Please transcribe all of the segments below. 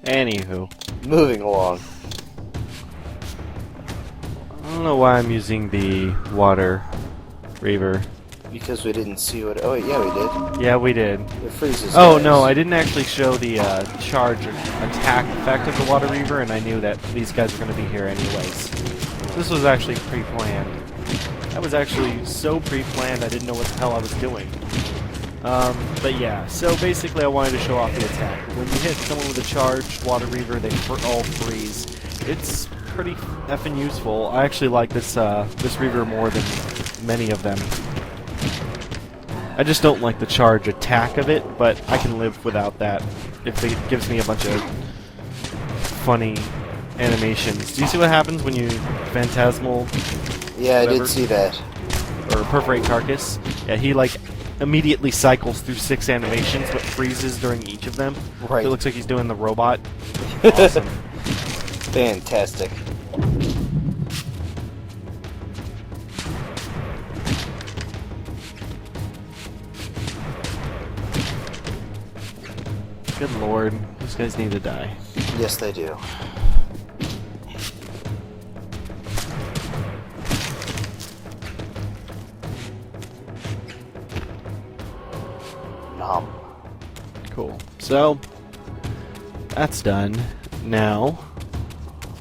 Anywho. Moving along. I don't know why I'm using the water reaver. Because we didn't see what... Oh, yeah, we did. Yeah, we did. It freezes. Oh, guys. no, I didn't actually show the charge attack effect of the water reaver, and I knew that these guys were going to be here anyways. This was actually pre-planned. That was actually so pre-planned I didn't know what the hell I was doing. But yeah, so basically I wanted to show off the attack. When you hit someone with a charged water reaver, they all freeze. It's pretty effing useful. I actually like this reaver more than many of them. I just don't like the charge attack of it, but I can live without that if it gives me a bunch of funny animations. Do you see what happens when you phantasmal? Yeah, I did see that. Or perforate carcass? Yeah, he like immediately cycles through 6 animations, but freezes during each of them. Right. So it looks like he's doing the robot. Awesome. Fantastic. Good lord, these guys need to die. Yes, they do. Cool. So, that's done. Now,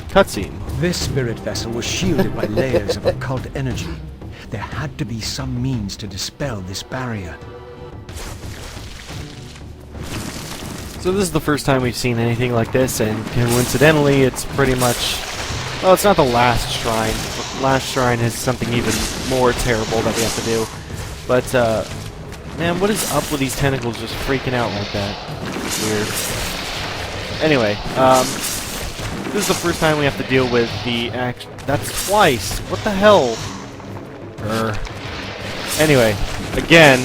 cutscene. This spirit vessel was shielded by layers of occult energy. There had to be some means to dispel this barrier. So this is the first time we've seen anything like this, and coincidentally, it's pretty much... Well, it's not the last shrine. The last shrine has something even more terrible that we have to do. But, man, what is up with these tentacles just freaking out like that? It's weird. Anyway, this is the first time we have to deal with the That's twice! What the hell? Anyway, again,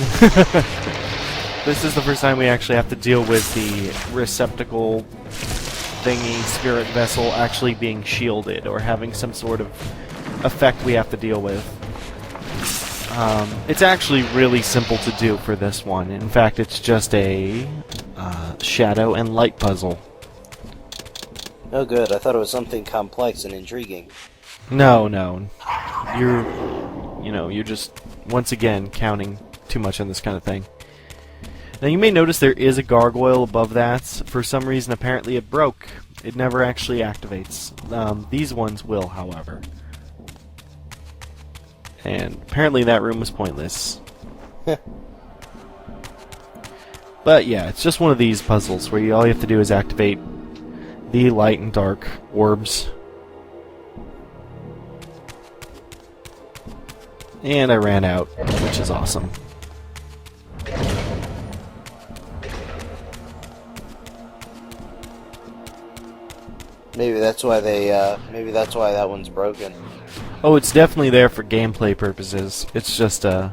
this is the first time we actually have to deal with the receptacle thingy, spirit vessel, actually being shielded, or having some sort of effect we have to deal with. It's actually really simple to do for this one. In fact, it's just a shadow and light puzzle. Oh, good. I thought it was something complex and intriguing. No. You're just, once again, counting too much on this kind of thing. Now, you may notice there is a gargoyle above that. For some reason, apparently it broke. It never actually activates. These ones will, however. And apparently that room was pointless. But yeah, it's just one of these puzzles where all you have to do is activate the light and dark orbs. And I ran out, which is awesome. Maybe that's why maybe that's why that one's broken. Oh, it's definitely there for gameplay purposes. It's just, I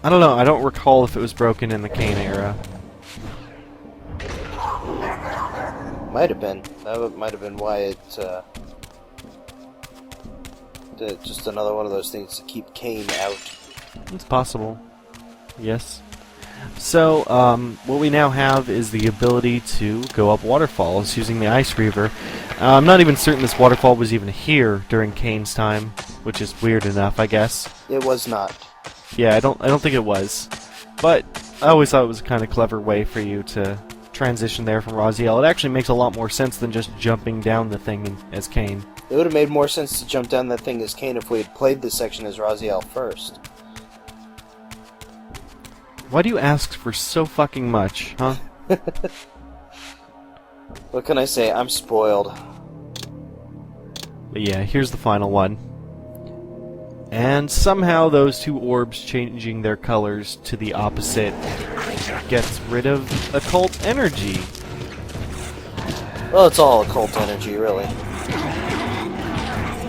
don't know, I don't recall if it was broken in the Cain era. Might have been. That might have been why it, just another one of those things to keep Cain out. It's possible. Yes. So, what we now have is the ability to go up waterfalls using the Ice Reaver. I'm not even certain this waterfall was even here during Cain's time, which is weird enough, I guess. It was not. Yeah, I don't think it was. But I always thought it was a kind of clever way for you to transition there from Raziel. It actually makes a lot more sense than just jumping down the thing as Cain. It would have made more sense to jump down that thing as Cain if we had played this section as Raziel first. Why do you ask for so fucking much, huh? What can I say? I'm spoiled. But yeah, here's the final one. And somehow those two orbs changing their colors to the opposite gets rid of occult energy. Well, it's all occult energy, really.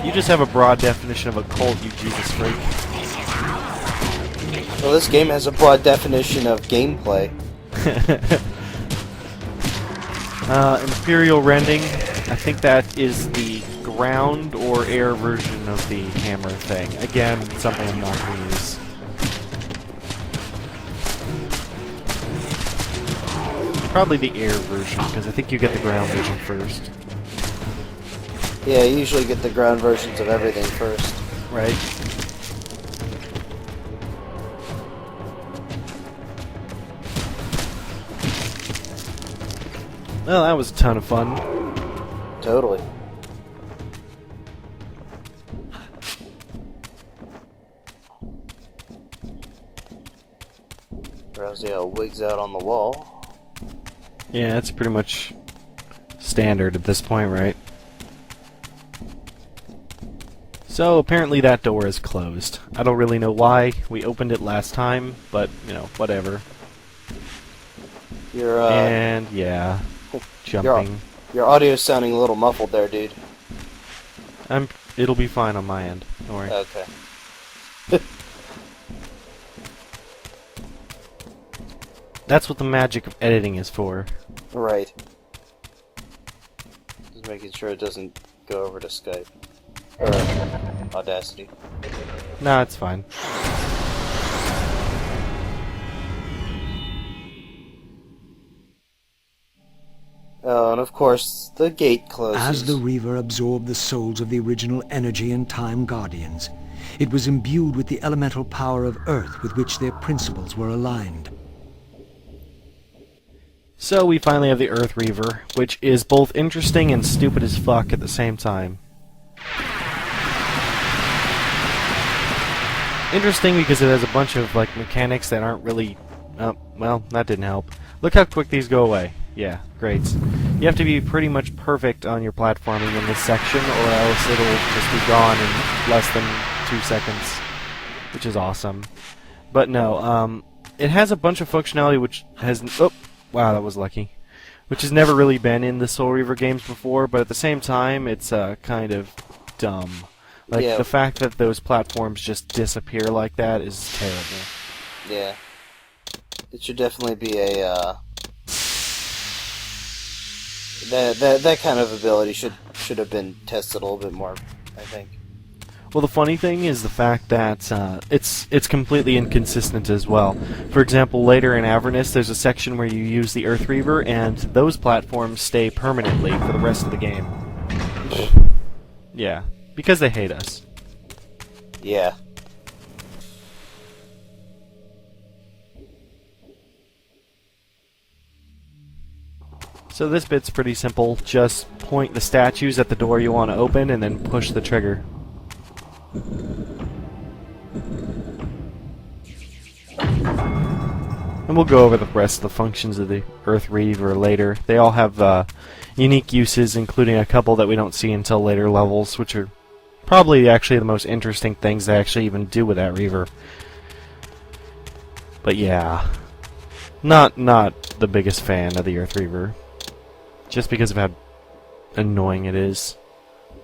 You just have a broad definition of occult, you Jesus freak. Well, this game has a broad definition of gameplay. Imperial Rending, I think that is the ground or air version of the hammer thing. Again, something I'm not going to use. probably the air version, because I think you get the ground version first. Yeah, you usually get the ground versions of everything first. Right. Well, that was a ton of fun. Totally. Raziel wigs out on the wall. Yeah, that's pretty much standard at this point, right? So, apparently that door is closed. I don't really know why. We opened it last time, but, you know, whatever. And, yeah. Jumping. Your audio's sounding a little muffled there, dude. It'll be fine on my end. Don't worry. Okay. That's what the magic of editing is for. Right. Just making sure it doesn't go over to Skype. Or Audacity. Nah, it's fine. Oh, and of course, the gate closes. As the Reaver absorbed the souls of the original Energy and Time Guardians, it was imbued with the elemental power of Earth with which their principles were aligned. So we finally have the Earth Reaver, which is both interesting and stupid as fuck at the same time. Interesting because it has a bunch of like mechanics that aren't really... well, that didn't help. Look how quick these go away. Yeah, great. You have to be pretty much perfect on your platforming in this section, or else it'll just be gone in less than 2 seconds, which is awesome. But no, it has a bunch of functionality which has... Oh, wow, that was lucky. Which has never really been in the Soul Reaver games before, but at the same time, it's kind of dumb. Like, yeah. The fact that those platforms just disappear like that is terrible. Yeah. It should definitely be a, That kind of ability should have been tested a little bit more, I think. Well, the funny thing is the fact that it's completely inconsistent as well. For example, later in Avernus, there's a section where you use the Earth Reaver, and those platforms stay permanently for the rest of the game. Yeah, because they hate us. Yeah. So this bit's pretty simple. Just point the statues at the door you want to open, and then push the trigger. And we'll go over the rest of the functions of the Earth Reaver later. They all have unique uses, including a couple that we don't see until later levels, which are probably actually the most interesting things they actually even do with that Reaver. But yeah, not the biggest fan of the Earth Reaver, just because of how annoying it is.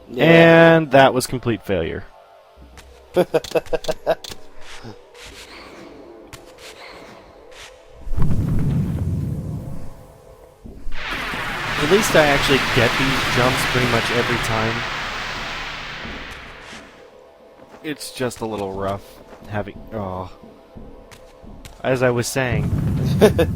Yeah. And that was complete failure. At least I actually get these jumps pretty much every time. It's just a little rough having... Oh. As I was saying. The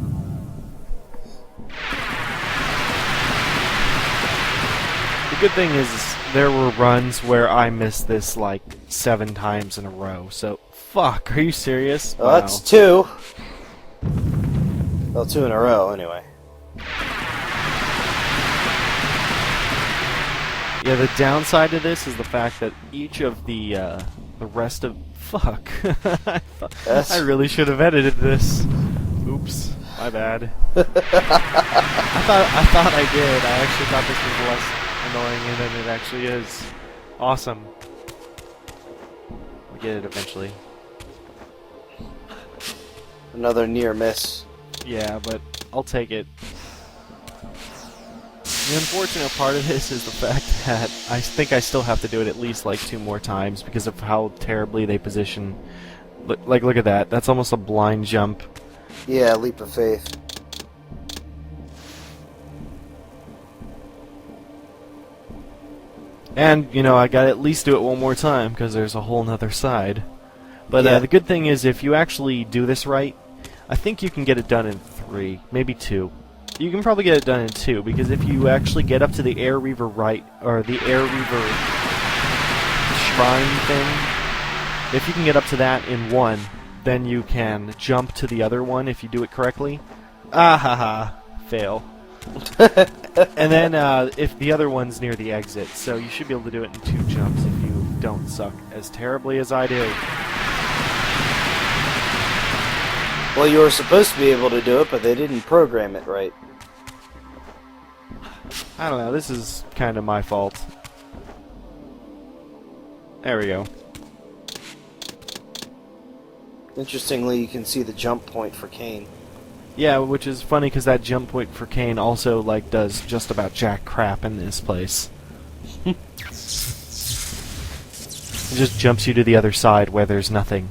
good thing is there were runs where I missed this like 7 times in a row. So, fuck, are you serious? Well, wow. That's 2. Well, 2 in a row, anyway. Yeah, the downside to this is the fact that each of the rest of... Fuck. I really should have edited this. Oops. My bad. I thought I did. I actually thought this was less annoying than it actually is. Awesome. We'll get it eventually. Another near miss. Yeah, but I'll take it. The unfortunate part of this is the fact that I think I still have to do it at least like 2 more times because of how terribly they position. Like, look at that. That's almost a blind jump. Yeah, leap of faith. And, you know, I gotta at least do it 1 more time because there's a whole nother side. But yeah. The good thing is if you actually do this right, I think you can get it done in 3, maybe 2. You can probably get it done in 2, because if you actually get up to the Air Reaver right, or the Air Reaver shrine thing, if you can get up to that in 1, then you can jump to the other one if you do it correctly. Ah ha ha. Fail. And then if the other one's near the exit, so you should be able to do it in 2 jumps if you don't suck as terribly as I do. Well, you were supposed to be able to do it, but they didn't program it right. I don't know, this is kind of my fault. There we go. Interestingly, you can see the jump point for Kane. Yeah, which is funny because that jump point for Kane also like does just about jack crap in this place. It just jumps you to the other side where there's nothing.